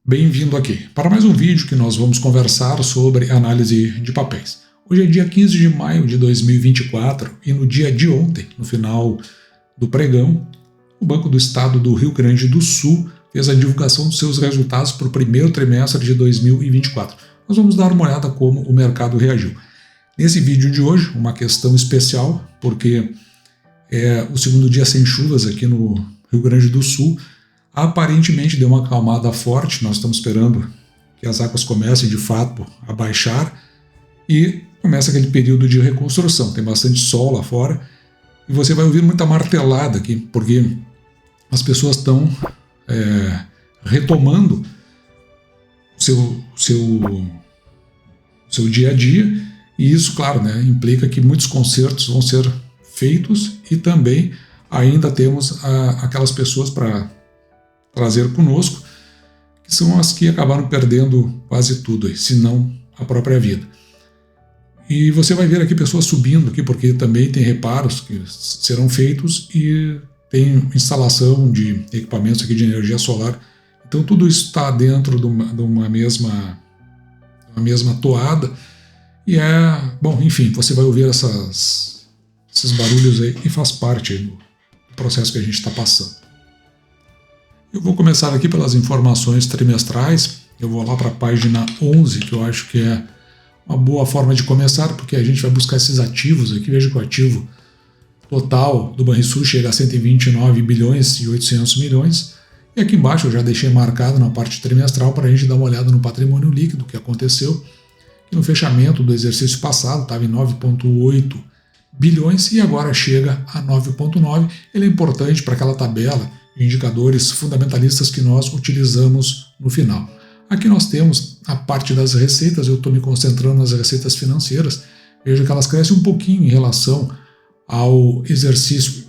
Bem-vindo aqui para mais um vídeo que nós vamos conversar sobre análise de papéis. Hoje é dia 15 de maio de 2024 e no dia de ontem, no final do pregão, o Banco do Estado do Rio Grande do Sul fez a divulgação dos seus resultados para o primeiro trimestre de 2024. Nós vamos dar uma olhada como o mercado reagiu. Nesse vídeo de hoje, uma questão especial, porque é o segundo dia sem chuvas aqui no Rio Grande do Sul. Aparentemente deu uma acalmada forte, nós estamos esperando que as águas comecem de fato a baixar e começa aquele período de reconstrução. Tem bastante sol lá fora e você vai ouvir muita martelada aqui, porque as pessoas estão retomando o seu dia a dia, e isso, claro, implica que muitos concertos vão ser feitos e também ainda temos aquelas pessoas para trazer conosco, que são as que acabaram perdendo quase tudo, se não a própria vida. E você vai ver aqui pessoas subindo aqui, porque também tem reparos que serão feitos e tem instalação de equipamentos aqui de energia solar. Então tudo isso está dentro de uma mesma toada. E bom, enfim, você vai ouvir esses barulhos aí e faz parte aí do processo que a gente está passando. Eu vou começar aqui pelas informações trimestrais. Eu vou lá para a página 11, que eu acho que é uma boa forma de começar, porque a gente vai buscar esses ativos aqui. Veja que o ativo total do Banrisul chega a 129 bilhões e 800 milhões. E aqui embaixo eu já deixei marcado na parte trimestral para a gente dar uma olhada no patrimônio líquido que aconteceu. Que no fechamento do exercício passado estava em 9,8 bilhões e agora chega a 9,9. Ele é importante para aquela tabela de indicadores fundamentalistas que nós utilizamos no final. Aqui nós temos a parte das receitas. Eu estou me concentrando nas receitas financeiras. Veja que elas crescem um pouquinho em relação ao exercício,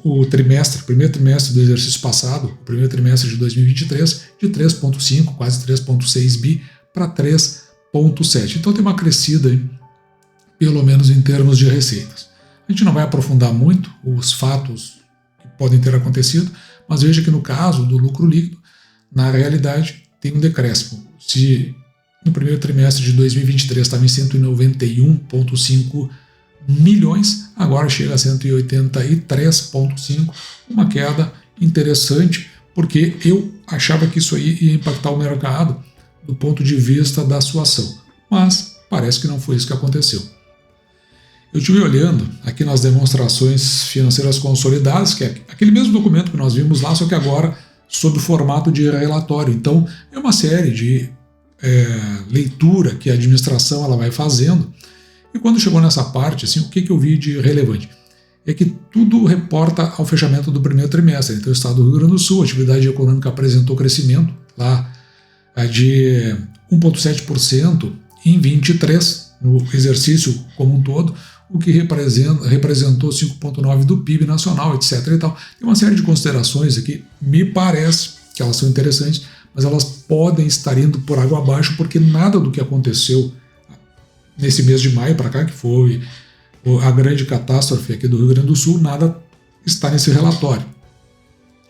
primeiro trimestre do exercício passado, o primeiro trimestre de 2023, de 3,5, quase 3,6 bi para 3,7. Então tem uma crescida aí, pelo menos em termos de receitas. A gente não vai aprofundar muito os fatos que podem ter acontecido, mas veja que no caso do lucro líquido, na realidade tem um decréscimo. Se no primeiro trimestre de 2023 estava em 191,5 milhões, agora chega a 183,5, uma queda interessante, porque eu achava que isso aí ia impactar o mercado do ponto de vista da sua ação, mas parece que não foi isso que aconteceu. Eu estive olhando aqui nas demonstrações financeiras consolidadas, que é aquele mesmo documento que nós vimos lá, só que agora sob o formato de relatório. Então é uma série de leitura que a administração ela vai fazendo. E quando chegou nessa parte, assim, o que eu vi de relevante? É que tudo reporta ao fechamento do primeiro trimestre. Então o estado do Rio Grande do Sul, a atividade econômica apresentou crescimento lá de 1,7% em 23, no exercício como um todo, o que representou 5,9% do PIB nacional, etc. E tal. Tem uma série de considerações aqui, me parece que elas são interessantes, mas elas podem estar indo por água abaixo, porque nada do que aconteceu nesse mês de maio para cá, que foi a grande catástrofe aqui do Rio Grande do Sul, nada está nesse relatório.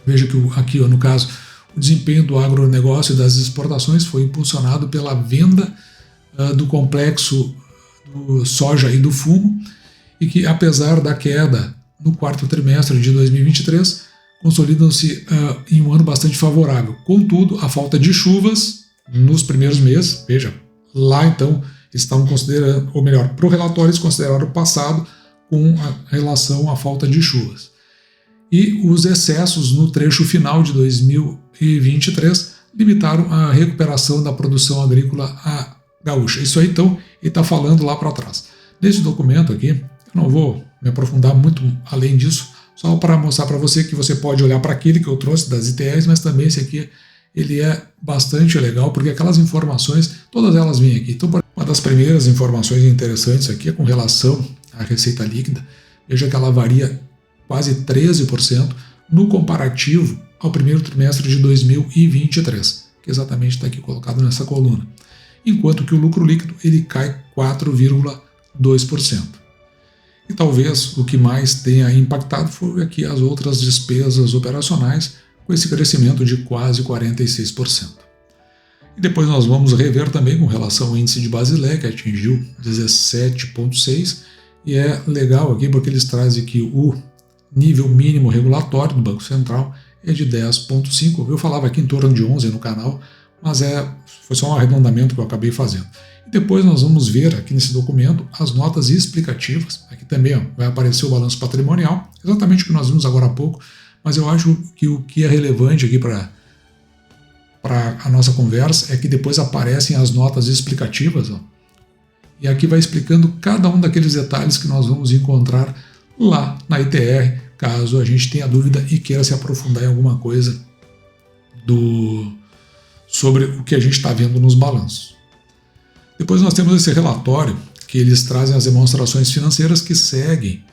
Veja que aqui, no caso, o desempenho do agronegócio e das exportações foi impulsionado pela venda do complexo do soja e do fumo, e que apesar da queda no quarto trimestre de 2023, consolidam-se em um ano bastante favorável. Contudo, a falta de chuvas nos primeiros meses, veja, lá então estavam considerando, ou melhor, para o relatório eles consideraram o passado com relação à falta de chuvas. E os excessos no trecho final de 2023 limitaram a recuperação da produção agrícola gaúcha. Isso aí, então, ele está falando lá para trás. Nesse documento aqui, eu não vou me aprofundar muito além disso, só para mostrar para você que você pode olhar para aquele que eu trouxe das ITLs, mas também esse aqui, ele é bastante legal, porque aquelas informações, todas elas vêm aqui. Então, uma das primeiras informações interessantes aqui é com relação à receita líquida. Veja que ela varia quase 13% no comparativo ao primeiro trimestre de 2023, que exatamente está aqui colocado nessa coluna. Enquanto que o lucro líquido ele cai 4,2%. E talvez o que mais tenha impactado foi aqui as outras despesas operacionais, com esse crescimento de quase 46%. E depois nós vamos rever também com relação ao índice de Basileia, que atingiu 17,6, e é legal aqui porque eles trazem que o nível mínimo regulatório do Banco Central é de 10,5. Eu falava aqui em torno de 11 no canal, mas foi só um arredondamento que eu acabei fazendo. E depois nós vamos ver aqui nesse documento as notas explicativas. Aqui também vai aparecer o balanço patrimonial, exatamente o que nós vimos agora há pouco, mas eu acho que o que é relevante aqui para a nossa conversa é que depois aparecem as notas explicativas, ó, e aqui vai explicando cada um daqueles detalhes que nós vamos encontrar lá na ITR, caso a gente tenha dúvida e queira se aprofundar em alguma coisa sobre o que a gente está vendo nos balanços. Depois nós temos esse relatório que eles trazem as demonstrações financeiras que seguem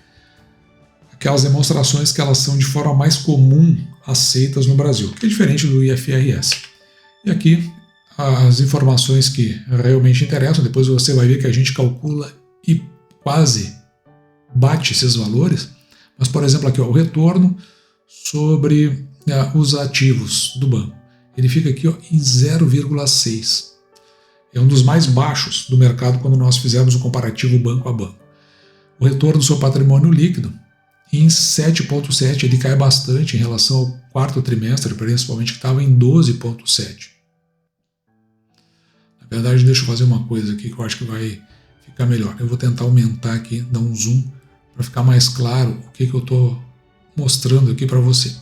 aquelas demonstrações que elas são de forma mais comum aceitas no Brasil, que é diferente do IFRS. E aqui as informações que realmente interessam, depois você vai ver que a gente calcula e quase bate esses valores, mas por exemplo aqui ó, o retorno sobre os ativos do banco, ele fica aqui ó, em 0,6. É um dos mais baixos do mercado quando nós fizemos o comparativo banco a banco. O retorno sobre patrimônio líquido em 7,7, ele cai bastante em relação ao quarto trimestre, principalmente que estava em 12,7. Na verdade, deixa eu fazer uma coisa aqui que eu acho que vai ficar melhor. Eu vou tentar aumentar aqui, dar um zoom, para ficar mais claro o que eu estou mostrando aqui para você.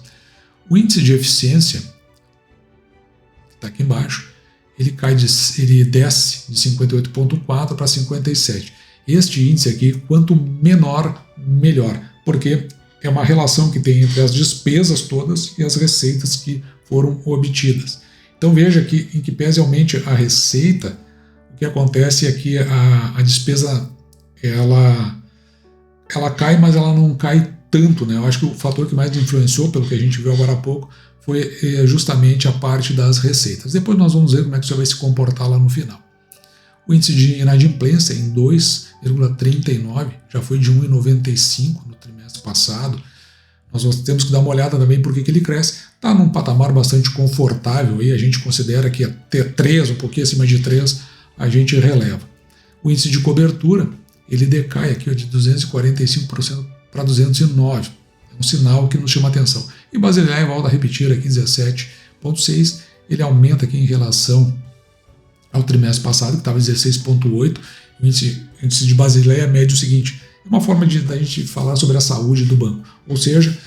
O índice de eficiência, que está aqui embaixo, ele desce de 58,4 para 57. Este índice aqui, quanto menor, melhor, porque é uma relação que tem entre as despesas todas e as receitas que foram obtidas. Então veja que, em que pese aumente a receita, o que acontece é que a despesa ela cai, mas ela não cai tanto, né? Eu acho que o fator que mais influenciou, pelo que a gente viu agora há pouco, foi justamente a parte das receitas. Depois nós vamos ver como é que isso vai se comportar lá no final. O índice de inadimplência em 2,39, já foi de 1,95 no trimestre passado. Nós temos que dar uma olhada também por que ele cresce. Está num patamar bastante confortável, aí a gente considera que até 3, um pouquinho acima de 3, a gente releva. O índice de cobertura, ele decai aqui ó, de 245% para 209%. É um sinal que nos chama atenção. E Basileia volta a repetir aqui 17,6, ele aumenta aqui em relação ao trimestre passado, que estava 16,8. O índice de Basileia mede o seguinte, é uma forma da gente falar sobre a saúde do banco, ou seja,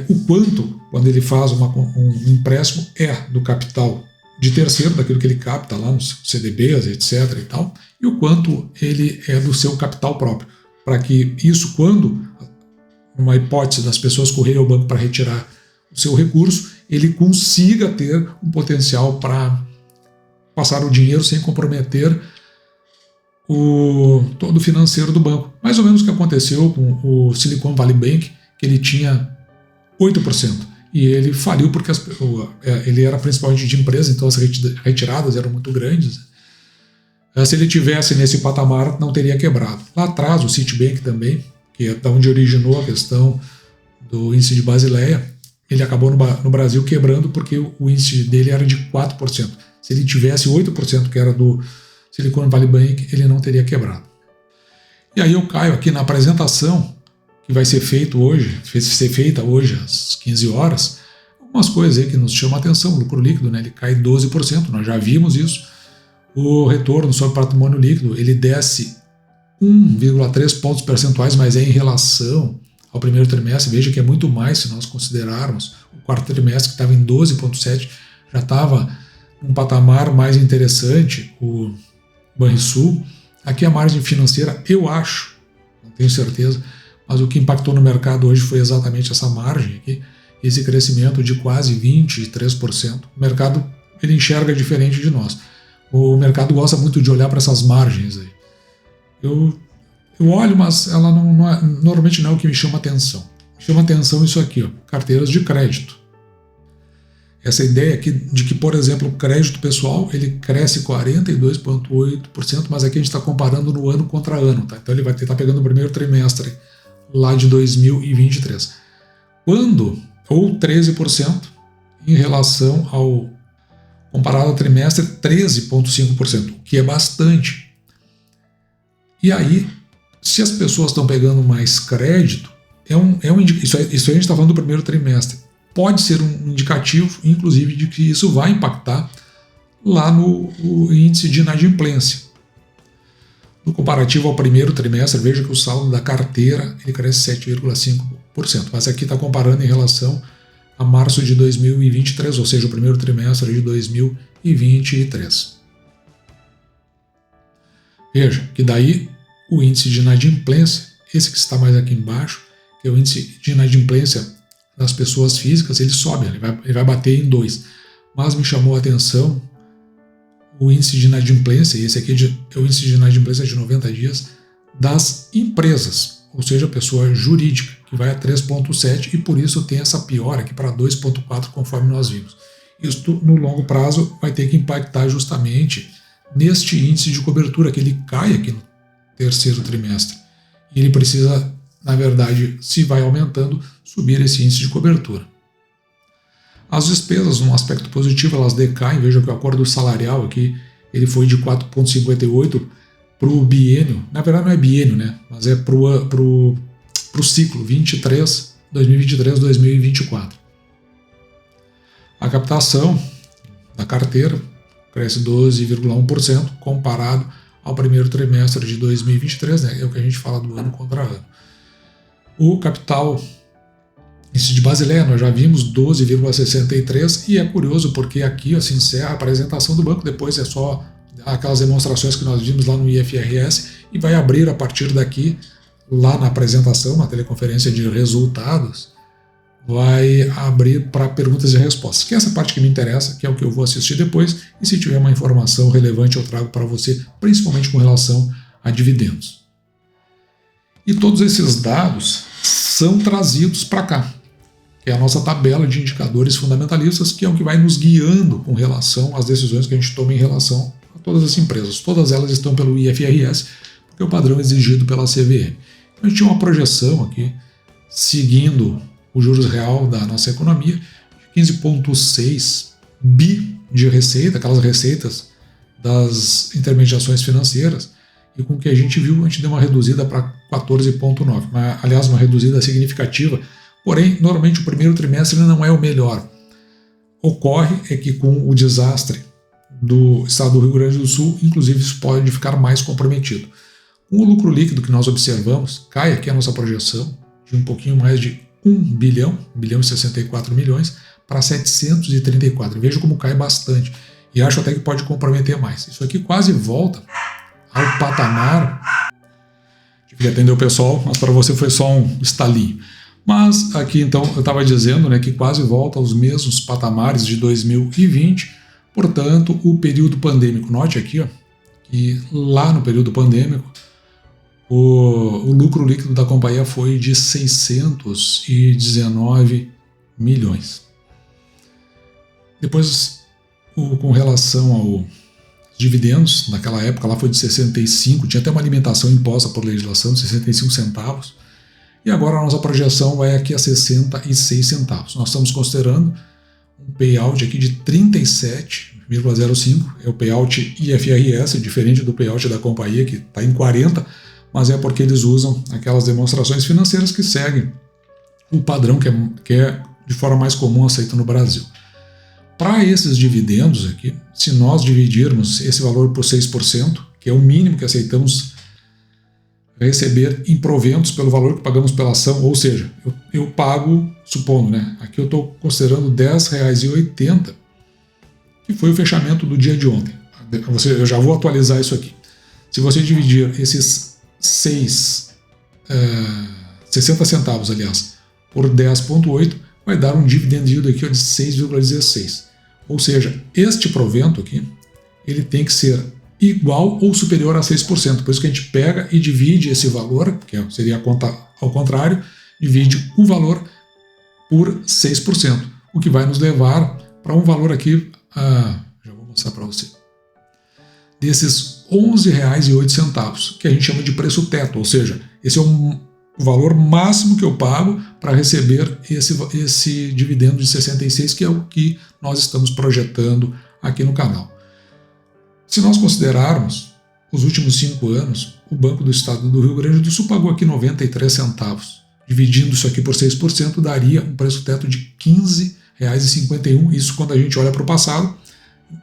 o quanto, quando ele faz um empréstimo, é do capital de terceiro, daquilo que ele capta lá nos CDBs, etc. e tal, e o quanto ele é do seu capital próprio, para que isso, quando uma hipótese das pessoas correrem ao banco para retirar o seu recurso, ele consiga ter um potencial para passar o dinheiro sem comprometer todo o financeiro do banco. Mais ou menos o que aconteceu com o Silicon Valley Bank, que ele tinha 8%. E ele faliu porque ele era principalmente de empresa, então as retiradas eram muito grandes. Se ele tivesse nesse patamar, não teria quebrado. Lá atrás, o Citibank também, que é da onde originou a questão do índice de Basileia, ele acabou no Brasil quebrando porque o índice dele era de 4%. Se ele tivesse 8%, que era do Silicon Valley Bank, ele não teria quebrado. E aí eu caio aqui na apresentação que vai ser feita hoje às 15 horas, algumas coisas aí que nos chamam a atenção. O lucro líquido, né, ele cai 12%, nós já vimos isso. O retorno sobre patrimônio líquido, ele desce 1,3 pontos percentuais, mas é em relação ao primeiro trimestre. Veja que é muito mais se nós considerarmos o quarto trimestre, que estava em 12,7, já estava num patamar mais interessante, o Banrisul. Aqui a margem financeira, eu acho, não tenho certeza, mas o que impactou no mercado hoje foi exatamente essa margem aqui, esse crescimento de quase 23%. O mercado, ele enxerga diferente de nós. O mercado gosta muito de olhar para essas margens aí. Eu olho, mas ela normalmente não é o que me chama atenção. Me chama atenção isso aqui, ó, carteiras de crédito. Essa ideia aqui de que, por exemplo, o crédito pessoal ele cresce 42,8%, mas aqui a gente está comparando no ano contra ano, tá? Então ele vai estar pegando o primeiro trimestre lá de 2023. Ou 13% em relação ao Comparado ao trimestre, 13,5%, o que é bastante. E aí, se as pessoas estão pegando mais crédito, isso a gente está falando do primeiro trimestre. Pode ser um indicativo, inclusive, de que isso vai impactar lá no índice de inadimplência. No comparativo ao primeiro trimestre, veja que o saldo da carteira ele cresce 7,5%, mas aqui está comparando em relação a março de 2023, ou seja, o primeiro trimestre de 2023. Veja que daí o índice de inadimplência, esse que está mais aqui embaixo, que é o índice de inadimplência das pessoas físicas, ele sobe, ele vai bater em 2. Mas me chamou a atenção o índice de inadimplência, e esse aqui é o índice de inadimplência de 90 dias das empresas, ou seja, a pessoa jurídica, que vai a 3,7 e por isso tem essa piora aqui para 2,4 conforme nós vimos. Isso no longo prazo vai ter que impactar justamente neste índice de cobertura, que ele cai aqui no terceiro trimestre. E ele precisa, na verdade, se vai aumentando, subir esse índice de cobertura. As despesas, num aspecto positivo, elas decaem. Veja que o acordo salarial aqui ele foi de 4,58 para o biênio. Na verdade não é biênio, né? Mas é para o ciclo 2023-2024. A captação da carteira cresce 12,1% comparado ao primeiro trimestre de 2023, né? É o que a gente fala do ano contra ano. O capital índice de Basileia, nós já vimos 12,63 e é curioso porque aqui se encerra a apresentação do banco, depois é só aquelas demonstrações que nós vimos lá no IFRS e vai abrir a partir daqui, lá na apresentação, na teleconferência de resultados, vai abrir para perguntas e respostas, que é essa parte que me interessa, que é o que eu vou assistir depois, e se tiver uma informação relevante eu trago para você, principalmente com relação a dividendos. E todos esses dados são trazidos para cá, que é a nossa tabela de indicadores fundamentalistas, que é o que vai nos guiando com relação às decisões que a gente toma em relação a todas as empresas. Todas elas estão pelo IFRS, porque é o padrão exigido pela CVM. Então, a gente tinha uma projeção aqui, seguindo o juros real da nossa economia, de 15,6 bi de receita, aquelas receitas das intermediações financeiras, e com o que a gente viu, a gente deu uma reduzida para 14,9, aliás, uma reduzida significativa. Porém, normalmente o primeiro trimestre não é o melhor. Ocorre é que com o desastre do estado do Rio Grande do Sul, inclusive isso pode ficar mais comprometido. Com o lucro líquido que nós observamos, cai aqui a nossa projeção de um pouquinho mais de 1 bilhão e 64 milhões para 734. Veja como cai bastante. E acho até que pode comprometer mais. Isso aqui quase volta ao patamar. Tive que atender o pessoal, mas para você foi só um estalinho. Mas aqui então eu estava dizendo, né, que quase volta aos mesmos patamares de 2020, portanto o período pandêmico, note aqui que lá no período pandêmico o lucro líquido da companhia foi de 619 milhões. Depois, com relação aos dividendos, naquela época lá foi de 65, tinha até uma alimentação imposta por legislação de 65 centavos. E agora a nossa projeção vai aqui a 66 centavos. Nós estamos considerando um payout aqui de 37,05. É o payout IFRS, diferente do payout da companhia, que está em 40, mas é porque eles usam aquelas demonstrações financeiras que seguem o padrão que é de forma mais comum aceito no Brasil. Para esses dividendos aqui, se nós dividirmos esse valor por 6%, que é o mínimo que aceitamos receber em proventos pelo valor que pagamos pela ação, ou seja, eu pago, supondo, né? Aqui eu estou considerando R$10,80, que foi o fechamento do dia de ontem. Eu já vou atualizar isso aqui. Se você dividir esses 60 centavos, aliás, por 10,8, vai dar um dividend yield aqui de 6,16. Ou seja, este provento aqui, ele tem que ser igual ou superior a 6%. Por isso que a gente pega e divide esse valor, que seria a conta ao contrário, divide o valor por 6%, o que vai nos levar para um valor aqui, já vou mostrar para você, desses R$11,08, que a gente chama de preço teto, ou seja, esse é o valor máximo que eu pago para receber esse dividendo de 66, que é o que nós estamos projetando aqui no canal. Se nós considerarmos os últimos 5 anos, o Banco do Estado do Rio Grande do Sul pagou aqui 93 centavos. Dividindo isso aqui por 6%, daria um preço teto de R$ 15,51, isso quando a gente olha para o passado.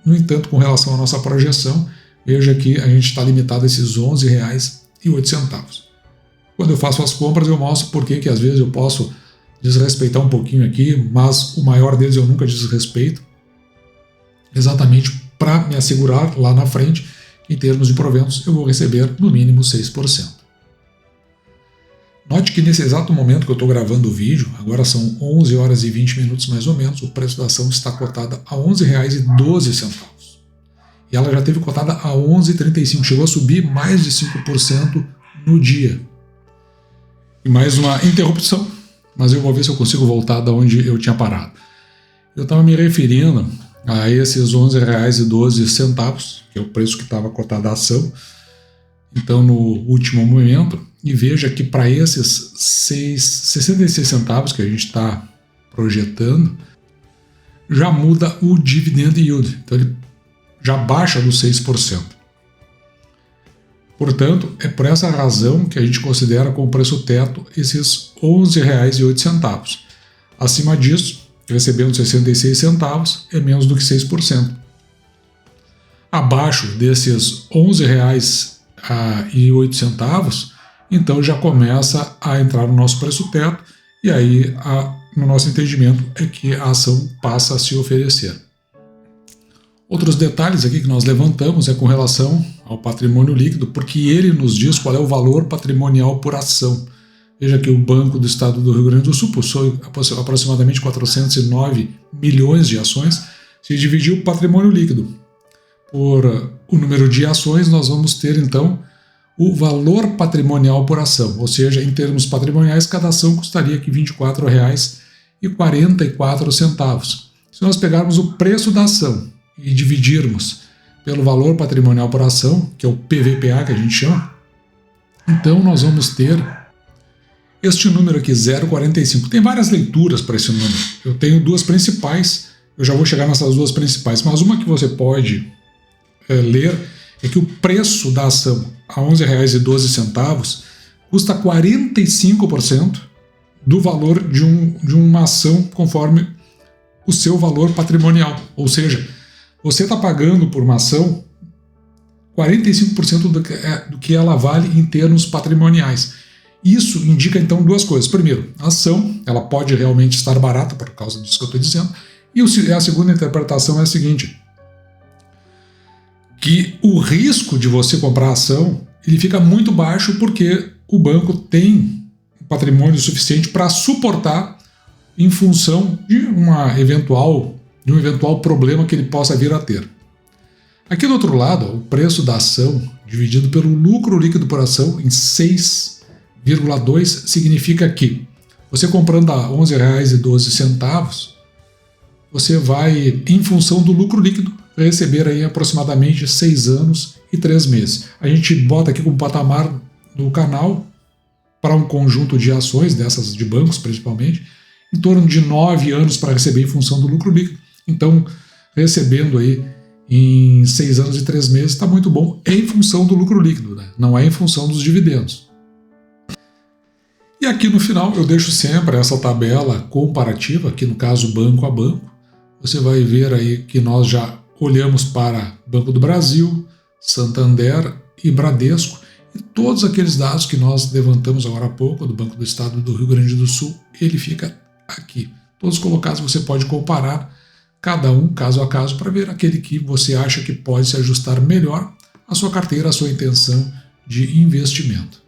No entanto, com relação à nossa projeção, veja que a gente está limitado a esses R$ 11,08. Quando eu faço as compras, eu mostro por que às vezes eu posso desrespeitar um pouquinho aqui, mas o maior deles eu nunca desrespeito, exatamente para me assegurar lá na frente que, em termos de proventos, eu vou receber no mínimo 6%. Note que nesse exato momento que eu estou gravando o vídeo, agora são 11 horas e 20 minutos mais ou menos, o preço da ação está cotada a R$ 11,12. E ela já teve cotada a R$ 11,35, chegou a subir mais de 5% no dia. E mais uma interrupção, mas eu vou ver se eu consigo voltar da onde eu tinha parado. Eu estava me referindo a esses R$ 11,12, que é o preço que estava cotada a ação, então no último momento, e veja que para esses 66 centavos que a gente está projetando, já muda o dividend yield, então ele já baixa dos 6%. Portanto, é por essa razão que a gente considera como preço teto esses R$ 11,08. Acima disso, recebendo 66 centavos, é menos do que 6%. Abaixo desses R$ 11,08, então já começa a entrar no nosso preço teto, e aí, no nosso entendimento, é que a ação passa a se oferecer. Outros detalhes aqui que nós levantamos é com relação ao patrimônio líquido, porque ele nos diz qual é o valor patrimonial por ação. Veja que o Banco do Estado do Rio Grande do Sul possui aproximadamente 409 milhões de ações. Se dividir o patrimônio líquido por o número de ações, nós vamos ter então o valor patrimonial por ação, ou seja, em termos patrimoniais, cada ação custaria aqui R$ 24,44. Se nós pegarmos o preço da ação e dividirmos pelo valor patrimonial por ação, que é o PVPA que a gente chama, então nós vamos ter este número aqui, 0,45. Tem várias leituras para esse número. Eu tenho duas principais, eu já vou chegar nessas duas principais, mas uma que você pode ler é que o preço da ação a R$ 11,12 custa 45% do valor de uma ação conforme o seu valor patrimonial. Ou seja, você está pagando por uma ação 45% do que ela vale em termos patrimoniais. Isso indica então duas coisas. Primeiro, a ação ela pode realmente estar barata por causa disso que eu estou dizendo. E a segunda interpretação é a seguinte, que o risco de você comprar a ação ele fica muito baixo porque o banco tem patrimônio suficiente para suportar em função de um eventual problema que ele possa vir a ter. Aqui do outro lado, o preço da ação dividido pelo lucro líquido por ação em 6,2 significa que você comprando a R$ 11,12, você vai, em função do lucro líquido, receber aí aproximadamente 6 anos e 3 meses. A gente bota aqui como patamar no canal, para um conjunto de ações, dessas de bancos principalmente, em torno de 9 anos para receber em função do lucro líquido. Então, recebendo aí em 6 anos e 3 meses está muito bom em função do lucro líquido, né? Não é em função dos dividendos. E aqui no final eu deixo sempre essa tabela comparativa, aqui no caso banco a banco. Você vai ver aí que nós já olhamos para Banco do Brasil, Santander e Bradesco, e todos aqueles dados que nós levantamos agora há pouco do Banco do Estado do Rio Grande do Sul, ele fica aqui. Todos colocados você pode comparar cada um caso a caso para ver aquele que você acha que pode se ajustar melhor à sua carteira, à sua intenção de investimento.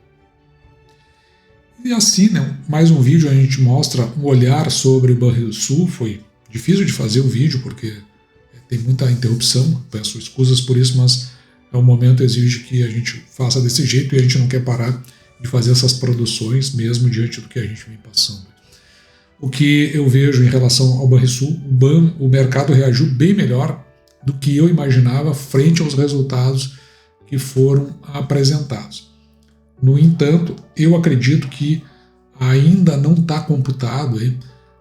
E assim, né, mais um vídeo a gente mostra um olhar sobre o Banrisul. Foi difícil de fazer o vídeo porque tem muita interrupção, peço escusas por isso, mas o momento exige que a gente faça desse jeito e a gente não quer parar de fazer essas produções mesmo diante do que a gente vem passando. O que eu vejo em relação ao Banrisul, o mercado reagiu bem melhor do que eu imaginava frente aos resultados que foram apresentados. No entanto, eu acredito que ainda não está computado aí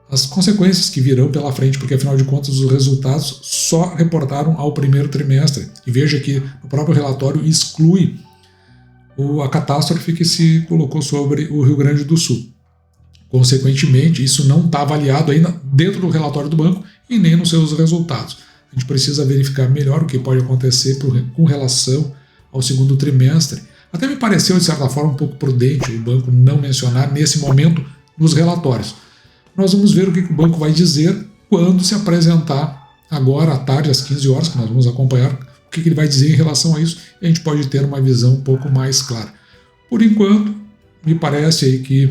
as consequências que virão pela frente, porque afinal de contas os resultados só reportaram ao primeiro trimestre. E veja que o próprio relatório exclui a catástrofe que se colocou sobre o Rio Grande do Sul. Consequentemente, isso não está avaliado ainda dentro do relatório do banco e nem nos seus resultados. A gente precisa verificar melhor o que pode acontecer com relação ao segundo trimestre. Até me pareceu, de certa forma, um pouco prudente o banco não mencionar nesse momento nos relatórios. Nós vamos ver o que o banco vai dizer quando se apresentar agora à tarde, às 15 horas, que nós vamos acompanhar o que ele vai dizer em relação a isso, e a gente pode ter uma visão um pouco mais clara. Por enquanto, me parece aí que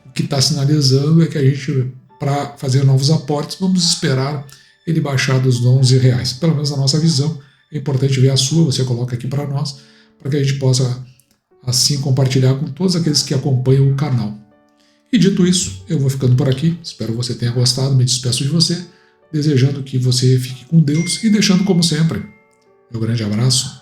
o que está sinalizando é que a gente, para fazer novos aportes, vamos esperar ele baixar dos R$11. Pelo menos a nossa visão. É importante ver a sua, você coloca aqui para nós, para que a gente possa assim compartilhar com todos aqueles que acompanham o canal. E dito isso, eu vou ficando por aqui. Espero que você tenha gostado. Me despeço de você, desejando que você fique com Deus e deixando, como sempre, meu grande abraço